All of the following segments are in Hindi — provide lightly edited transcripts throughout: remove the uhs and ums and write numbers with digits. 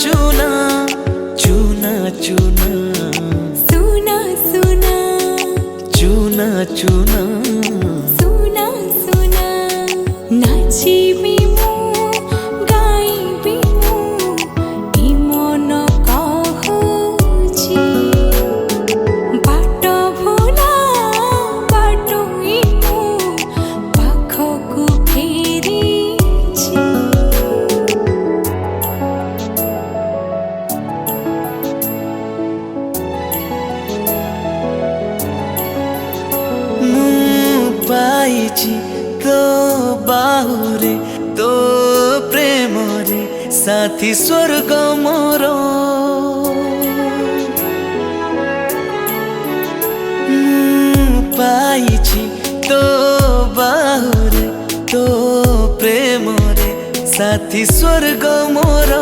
चूना चूना चूना सुना सुना चूना चूना सुना सुना नाचिबी मु गाइबी मु ई मन कहूची बाट भुला बाटोई मु पाखकु फेरिची पाइछि तो बाहुरे तो प्रेम रे साथी स्वर्ग मोर पाइछि तो बाहुरे तो प्रेम रे साथी स्वर्ग मोर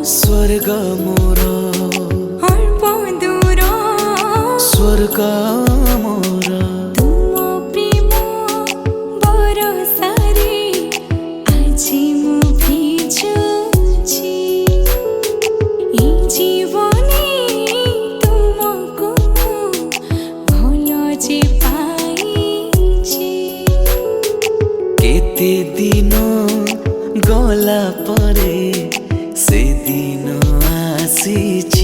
स्वर्ग मोर अल्प दूर स्वर्ग मोर तुम प्रेम बरसारे आजी मु भिजुछि ई जीवने तुमको भल जे पाइछि केते दिन गला परे से दिन आसीछि।